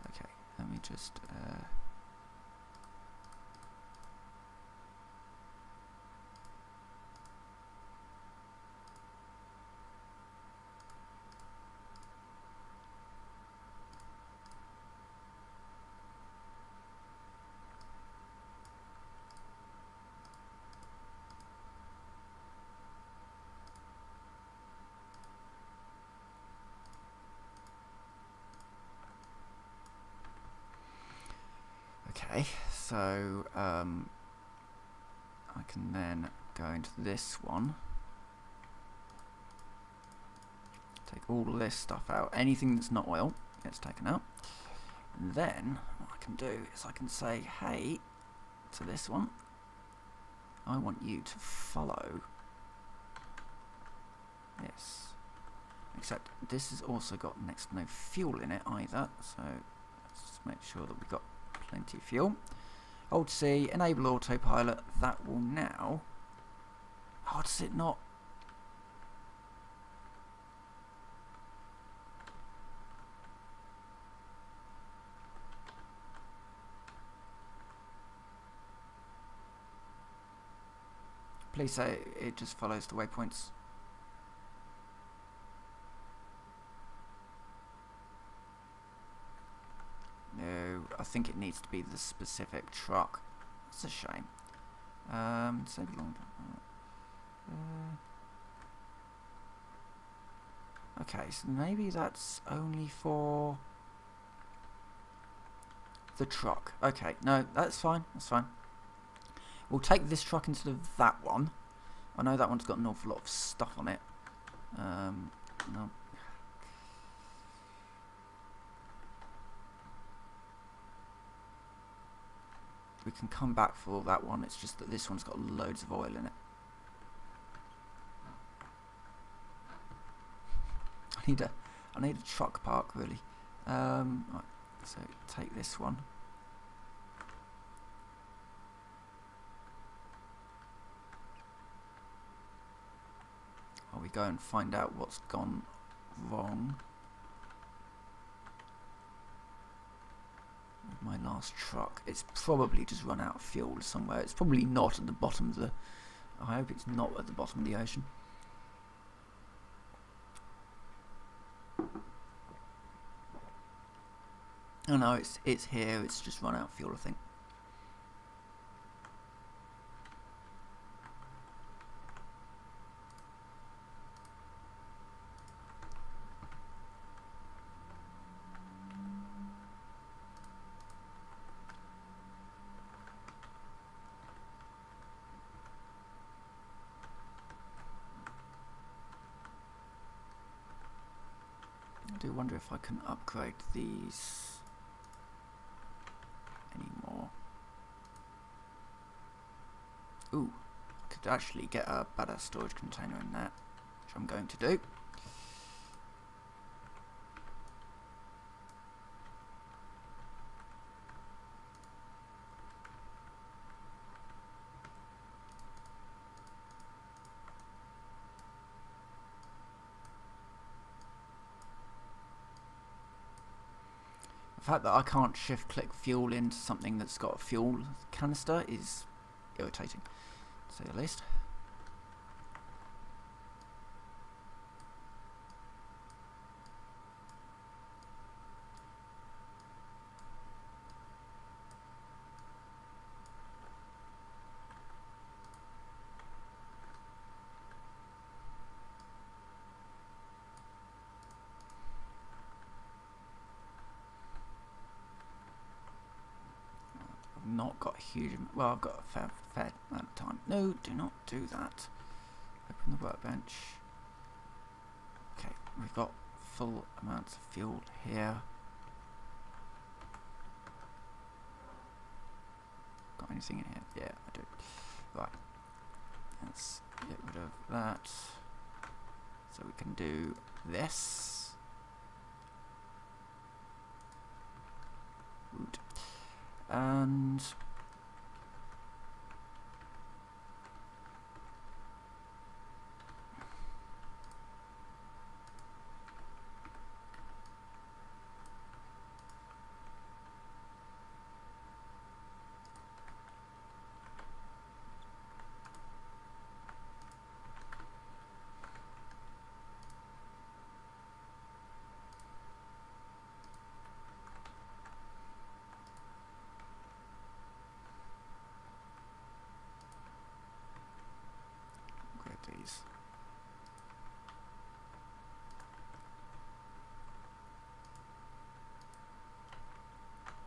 Speaker 1: Okay, let me just. Okay, so I can then go into this one. Take all this stuff out. Anything that's not oil gets taken out. And then what I can do is I can say, hey, to this one, I want you to follow this. Except this has also got next to no fuel in it either, so let's just make sure that we've got plenty of fuel. Hold C, enable autopilot. That will now... Oh, does it not? Please say it just follows the waypoints. No, I think it needs to be the specific truck. That's a shame. So long. Okay, so maybe that's only for the truck. Okay, no, that's fine. That's fine. We'll take this truck instead of that one. I know that one's got an awful lot of stuff on it. No. We can come back for that one. It's just that this one's got loads of oil in it. I need a truck park really. Right, so take this one. While we go and find out what's gone wrong with my last truck. It's probably just run out of fuel somewhere. It's probably not at the bottom of the... I hope it's not at the bottom of the ocean. Oh no, it's here. It's just run out of fuel, I think. I do wonder if I can upgrade these anymore. Ooh, I could actually get a better storage container in that, which I'm going to do. The fact that I can't shift click fuel into something that's got a fuel canister is irritating, to say the least. Not got a huge amount. Well, I've got a fair amount of time. No, do not do that. Open the workbench. Okay, we've got full amounts of fuel here. Got anything in here? Yeah, I do. Right. Let's get rid of that. So we can do this. Woot. And these.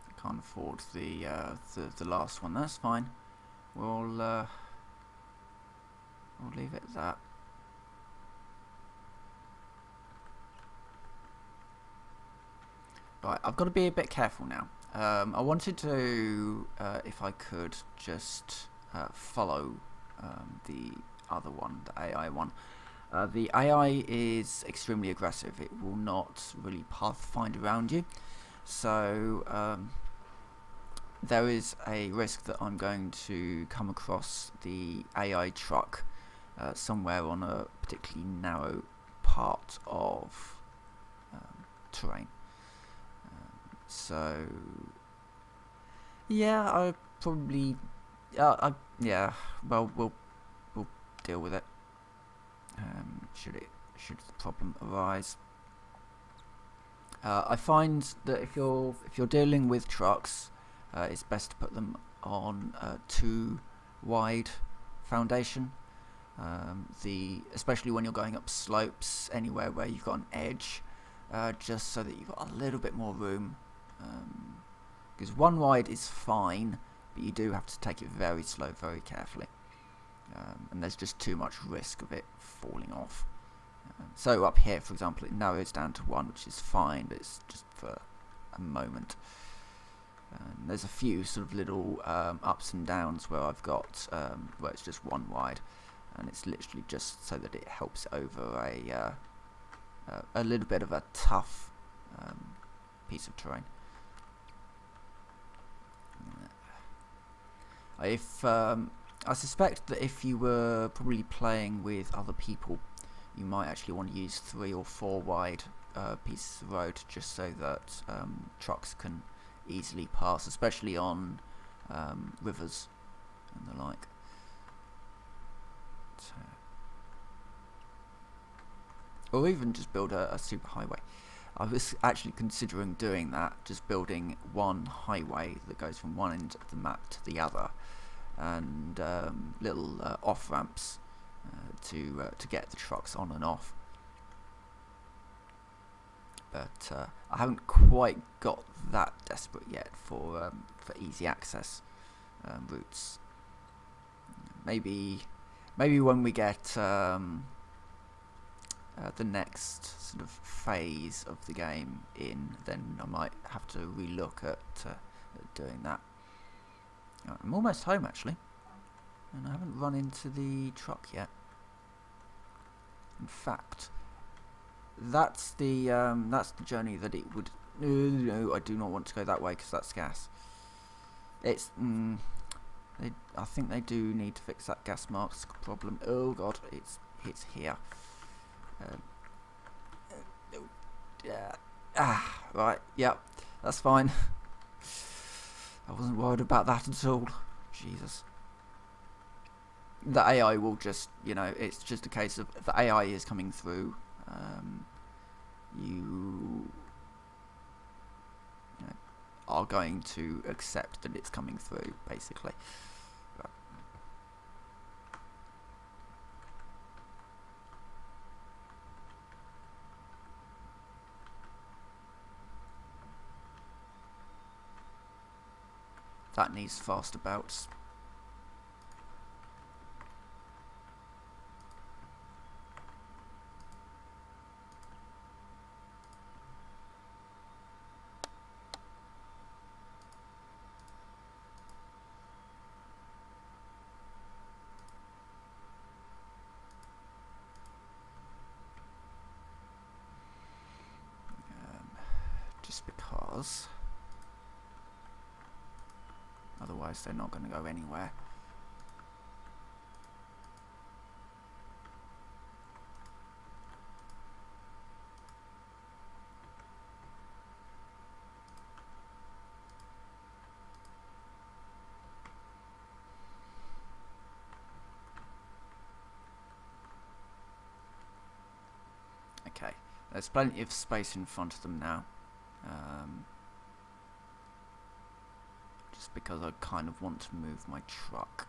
Speaker 1: I can't afford the last one. That's fine. We'll leave it at that. Right, I've got to be a bit careful now. I wanted to, if I could, just follow the other one, the AI one. The AI is extremely aggressive. It will not really pathfind around you. So there is a risk that I'm going to come across the AI truck somewhere on a particularly narrow part of terrain. So yeah, I probably yeah. Well, we'll deal with it. Should the problem arise. I find that if you're dealing with trucks, it's best to put them on too wide foundation. Especially when you're going up slopes, anywhere where you've got an edge, just so that you've got a little bit more room. Because one wide is fine, but you do have to take it very slow, very carefully. And there's just too much risk of it falling off. So up here, for example, it narrows down to 1, which is fine, but it's just for a moment. There's a few sort of little ups and downs where I've got where it's just 1 wide, and it's literally just so that it helps over a little bit of a tough piece of terrain. I suspect that if you were probably playing with other people, you might actually want to use 3 or 4 wide pieces of road, just so that trucks can easily pass, especially on rivers and the like. So, or even just build a super highway. I was actually considering doing that, just building one highway that goes from one end of the map to the other, and little off ramps to get the trucks on and off. But I haven't quite got that desperate yet for easy access routes. Maybe when we get the next sort of phase of the game in, then I might have to relook at doing that. I'm almost home actually, and I haven't run into the truck yet. In fact, that's the journey that it would. No, I do not want to go that way because that's gas. It's I think they do need to fix that gas mask problem. Oh god, it's here. Right, yep, that's fine. I wasn't worried about that at all. Jesus. The AI will just, it's just a case of if the AI is coming through, you are going to accept that it's coming through, basically. But that needs faster belts. Just because otherwise they're not going to go anywhere. Okay, there's plenty of space in front of them now. Just because I kind of want to move my truck.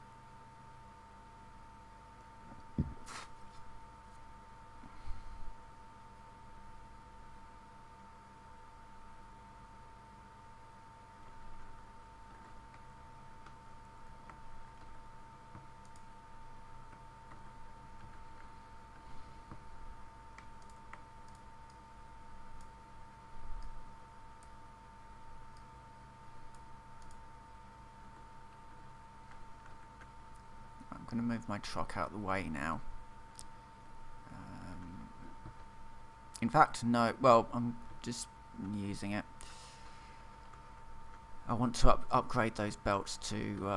Speaker 1: I'm going to move my truck out of the way now. In fact, no, well, I'm just using it. I want to upgrade those belts to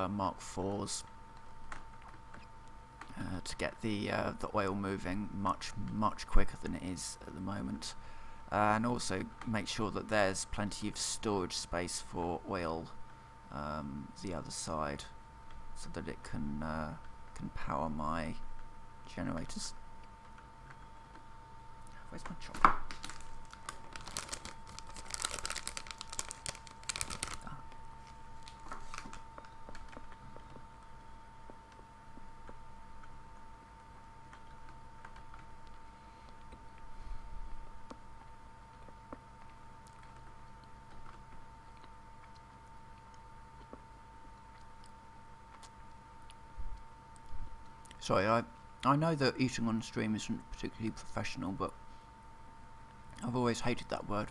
Speaker 1: Mark 4s to get the oil moving much quicker than it is at the moment, and also make sure that there's plenty of storage space for oil the other side, so that it can power my generators. Where's my chopper? Sorry, I know that eating on stream isn't particularly professional, but I've always hated that word.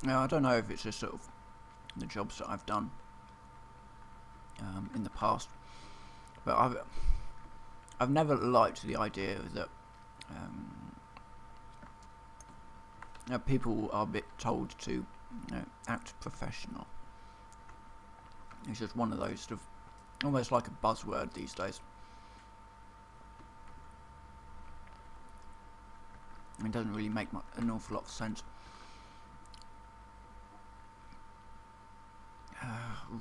Speaker 1: Now, I don't know if it's just sort of the jobs that I've done in the past, but I've never liked the idea that people are a bit told to act professional. It's just one of those sort of almost like a buzzword these days. It doesn't really make an awful lot of sense.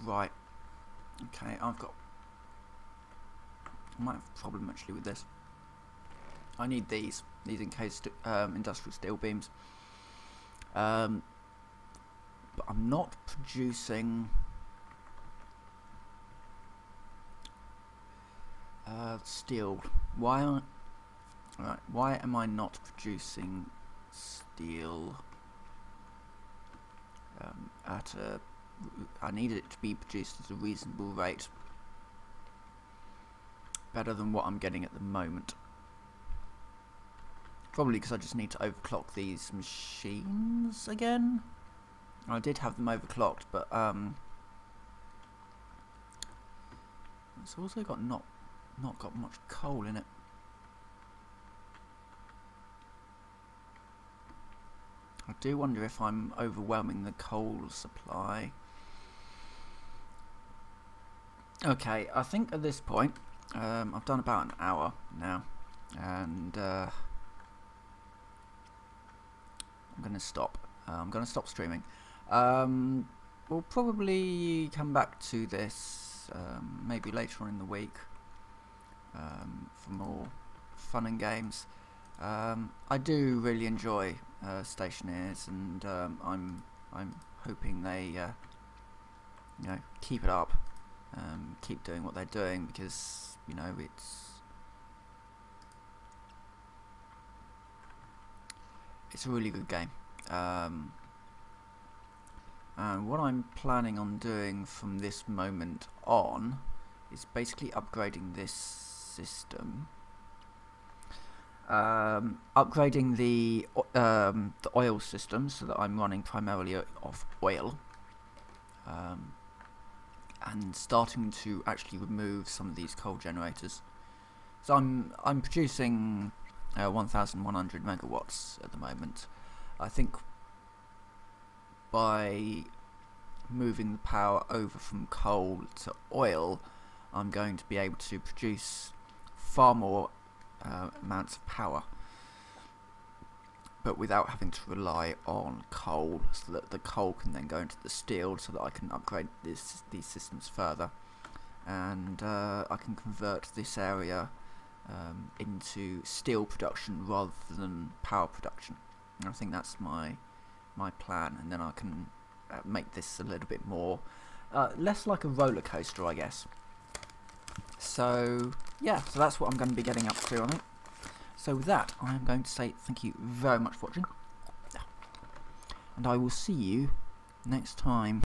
Speaker 1: Right. Okay, I might have a problem actually with this. I need these encased industrial steel beams. But I'm not producing steel. Why am I not producing steel at a... I need it to be produced at a reasonable rate, better than what I'm getting at the moment. Probably because I just need to overclock these machines again. I did have them overclocked, but it's also got not got much coal in it. I do wonder if I'm overwhelming the coal supply. Okay, I think at this point I've done about an hour now, and I'm gonna stop. I'm gonna stop streaming. We'll probably come back to this maybe later on in the week for more fun and games. I do really enjoy Stationeers, and I'm hoping they you know, keep it up, keep doing what they're doing, because you know it's a really good game. And what I'm planning on doing from this moment on is basically upgrading this system, upgrading the oil system so that I'm running primarily off oil, and starting to actually remove some of these coal generators. So I'm producing 1,100 megawatts at the moment. I think by moving the power over from coal to oil, I'm going to be able to produce far more amounts of power, but without having to rely on coal, so that the coal can then go into the steel, so that I can upgrade these systems further, and I can convert this area into steel production rather than power production. And I think that's my plan, and then I can make this a little bit more less like a roller coaster, I guess. So yeah, so that's what I'm going to be getting up to on it. So with that, I am going to say thank you very much for watching, and I will see you next time.